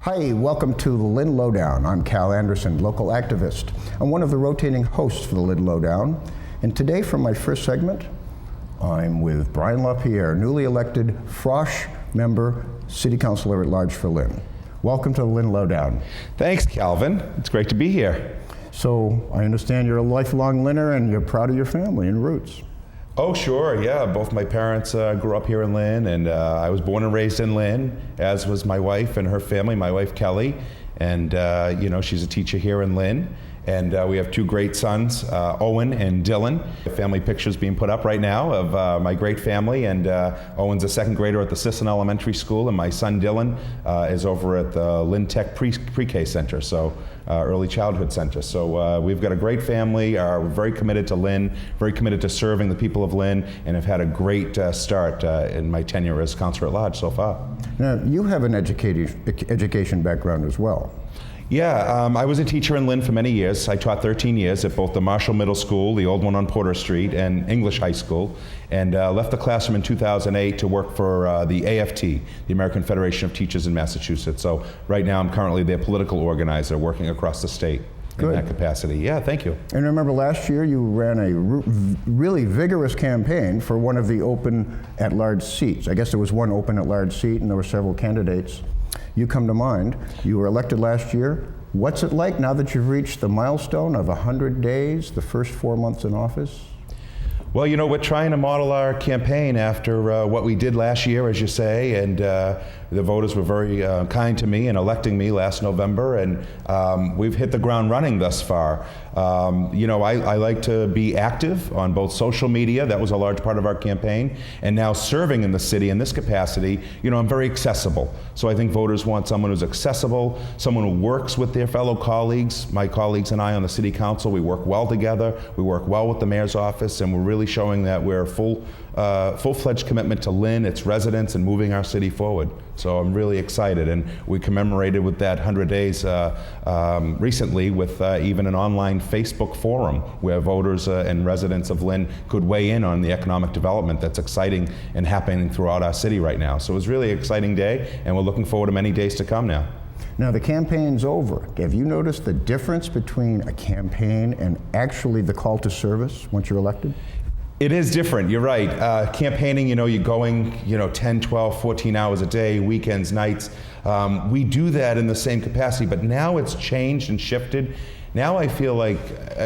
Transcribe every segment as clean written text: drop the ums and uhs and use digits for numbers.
Hi, welcome to the Lynn Lowdown. I'm Cal Anderson, local activist. I'm one of the rotating hosts for the Lynn Lowdown. And today for my first segment, I'm with Brian LaPierre, newly elected Frosh member, City Councilor at Large for Lynn. Welcome to the Lynn Lowdown. Thanks, Calvin. It's great to be here. So I understand you're a lifelong Lynner and you're proud of your family and roots. Oh, sure, yeah. Both my parents grew up here in Lynn, and I was born and raised in Lynn, as was my wife and her family, my wife Kelly. And, she's a teacher here in Lynn. And we have two great sons, Owen and Dylan. Family pictures being put up right now of my great family. And Owen's a second grader at the Sisson Elementary School, and my son Dylan is over at the Lynn Tech Pre-K Center, so Early Childhood Center. So we've got a great family. We're very committed to Lynn, very committed to serving the people of Lynn, and have had a great start in my tenure as Councilor at Large so far. Now, you have an education background as well. Yeah, I was a teacher in Lynn for many years. I taught 13 years at both the Marshall Middle School, the old one on Porter Street, and English High School, and left the classroom in 2008 to work for the AFT, the American Federation of Teachers in Massachusetts. So right now I'm currently their political organizer working across the state. Good. In that capacity. Yeah, thank you. And remember last year you ran a really vigorous campaign for one of the open at-large seats. I guess there was one open at-large seat and there were several candidates. You come to mind. You were elected last year. What's it like now that you've reached the milestone of 100 days, the first 4 months in office? Well, we're trying to model our campaign after what we did last year, as you say, and the voters were very kind to me in electing me last November, and we've hit the ground running thus far. I like to be active on both social media. That was a large part of our campaign, and now serving in the city in this capacity, I'm very accessible. So I think voters want someone who's accessible, someone who works with their fellow colleagues. My colleagues and I on the City Council, we work well together, we work well with the Mayor's office, and we're really showing that we're full-fledged commitment to Lynn, its residents, and moving our city forward. So I'm really excited, and we commemorated with that 100 days recently with even an online Facebook forum where voters and residents of Lynn could weigh in on the economic development that's exciting and happening throughout our city right now. So it was really an exciting day, and we're looking forward to many days to come now. Now the campaign's over. Have you noticed the difference between a campaign and actually the call to service once you're elected? It is different, you're right. Campaigning, you're going, 10, 12, 14 hours a day, weekends, nights. We do that in the same capacity, but now it's changed and shifted. Now I feel like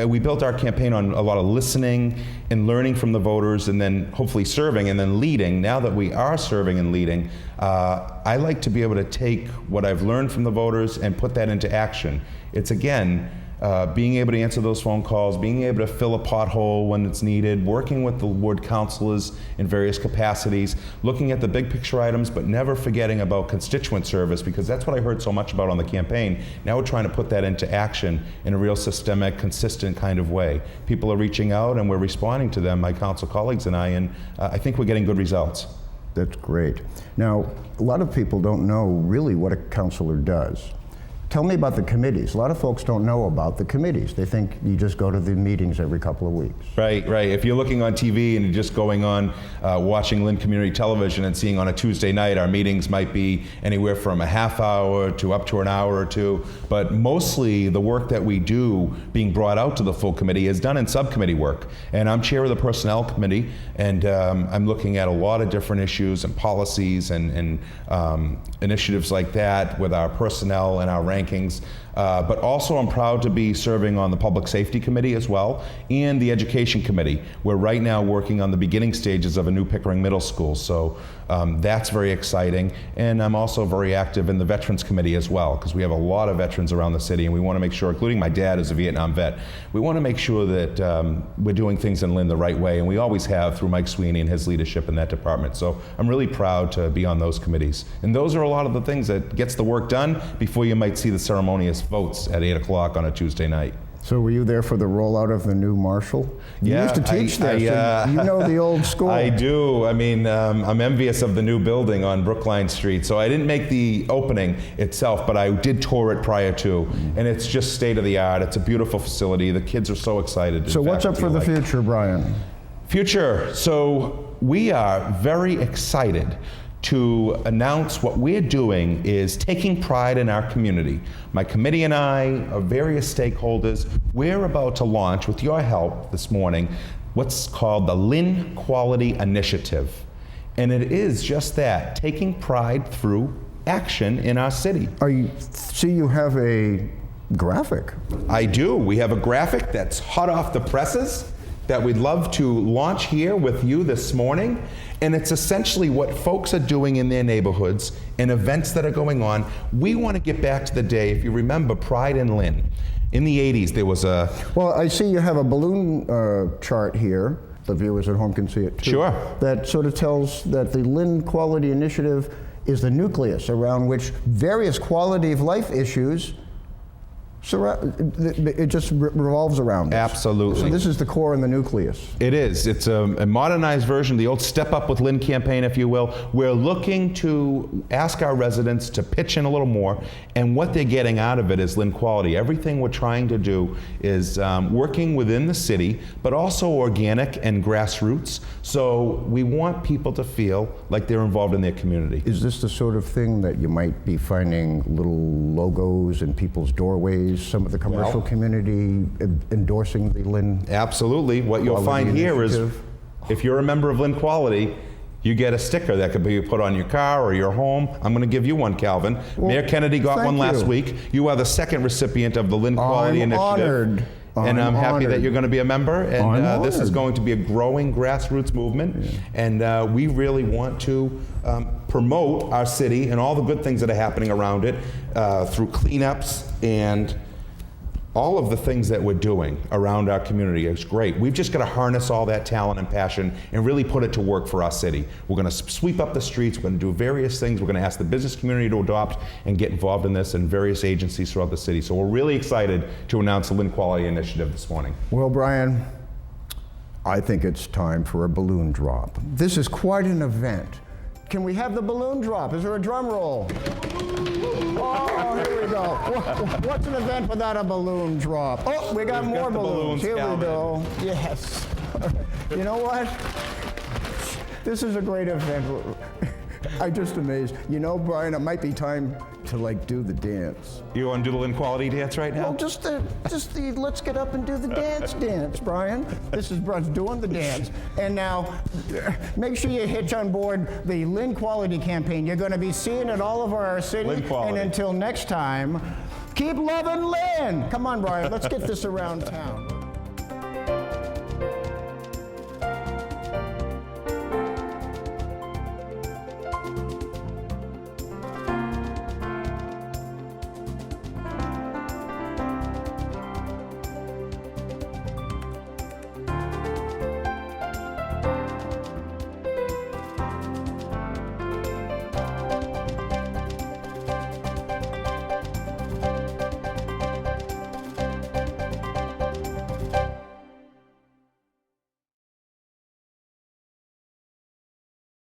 we built our campaign on a lot of listening and learning from the voters, and then hopefully serving and then leading. Now that we are serving and leading, I like to be able to take what I've learned from the voters and put that into action. It's again, being able to answer those phone calls, being able to fill a pothole when it's needed, working with the ward councilors in various capacities, looking at the big picture items, but never forgetting about constituent service, because that's what I heard so much about on the campaign. Now we're trying to put that into action in a real systemic, consistent kind of way. People are reaching out and we're responding to them, my council colleagues and I think we're getting good results. That's great. Now, a lot of people don't know really what a councilor does. Tell me about the committees. A lot of folks don't know about the committees. They think you just go to the meetings every couple of weeks. Right. If you're looking on TV and you're just going on watching Lynn Community Television and seeing on a Tuesday night, our meetings might be anywhere from a half hour to up to an hour or two. But mostly the work that we do being brought out to the full committee is done in subcommittee work. And I'm chair of the Personnel Committee, and I'm looking at a lot of different issues and policies and initiatives like that with our personnel and our rankings. But also I'm proud to be serving on the Public Safety Committee as well, and the Education Committee. We're right now working on the beginning stages of a new Pickering Middle School, so that's very exciting. And I'm also very active in the Veterans Committee as well, because we have a lot of veterans around the city, and we want to make sure, including my dad who's a Vietnam vet, we want to make sure that we're doing things in Lynn the right way, and we always have through Mike Sweeney and his leadership in that department. So I'm really proud to be on those committees. And those are a lot of the things that gets the work done before you might see the ceremonious votes at 8 o'clock on a Tuesday night. So were you there for the rollout of the new Marshall? You Yeah, used to teach there, so you know the old school. I do. I mean, I'm envious of the new building on Brookline Street. So I didn't make the opening itself, but I did tour it prior to. And it's just state of the art. It's a beautiful facility. The kids are so excited. So what's up for the future, Brian? Future. So we are very excited to announce what we're doing is taking pride in our community. My committee and I, various stakeholders, we're about to launch, with your help this morning, what's called the LynnQuality Initiative. And it is just that, taking pride through action in our city. See, you have a graphic. I do. We have a graphic that's hot off the presses that we'd love to launch here with you this morning. And it's essentially what folks are doing in their neighborhoods and events that are going on. We want to get back to the day, if you remember, Pride in Lynn. In the 80s, there was a... Well, I see you have a balloon chart here. The viewers at home can see it too. Sure. That sort of tells that the LynnQuality Initiative is the nucleus around which various quality of life issues it just revolves around this. Absolutely. So this is the core and the nucleus. It is. It's a modernized version, the old Step Up with Lynn campaign, if you will. We're looking to ask our residents to pitch in a little more, and what they're getting out of it is LynnQuality. Everything we're trying to do is working within the city, but also organic and grassroots. So we want people to feel like they're involved in their community. Is this the sort of thing that you might be finding little logos in people's doorways? Some of the commercial community endorsing the Lynn? Absolutely. What you'll find here is, if you're a member of LynnQuality, you get a sticker that could be put on your car or your home. I'm going to give you one, Calvin. Well, Mayor Kennedy got one last week. You are the second recipient of the LynnQuality Initiative. Honored. And I'm happy honored. that you're going to be a member. And this is honored. going to be a growing grassroots movement. Yeah. And we really want to promote our city and all the good things that are happening around it through cleanups and all of the things that we're doing around our community. Is great. We've just got to harness all that talent and passion and really put it to work for our city. We're going to sweep up the streets. We're going to do various things. We're going to ask the business community to adopt and get involved in this, and various agencies throughout the city. So we're really excited to announce the LynnQuality Initiative this morning. Well, Brian, I think it's time for a balloon drop. This is quite an event. Can we have the balloon drop? Is there a drum roll? Oh, here we go. What's an event without a balloon drop? Oh, we got more balloons. Here we go. Yes. You know what? This is a great event. I'm just amazed. You know, Brian, it might be time to do the dance. You want to do the LynnQuality dance right now? Well, just the let's get up and do the dance, Brian. This is Bruce doing the dance. And now, make sure you hitch on board the LynnQuality campaign. You're going to be seeing it all over our city. LynnQuality. And until next time, keep loving Lynn. Come on, Brian, let's get this around town.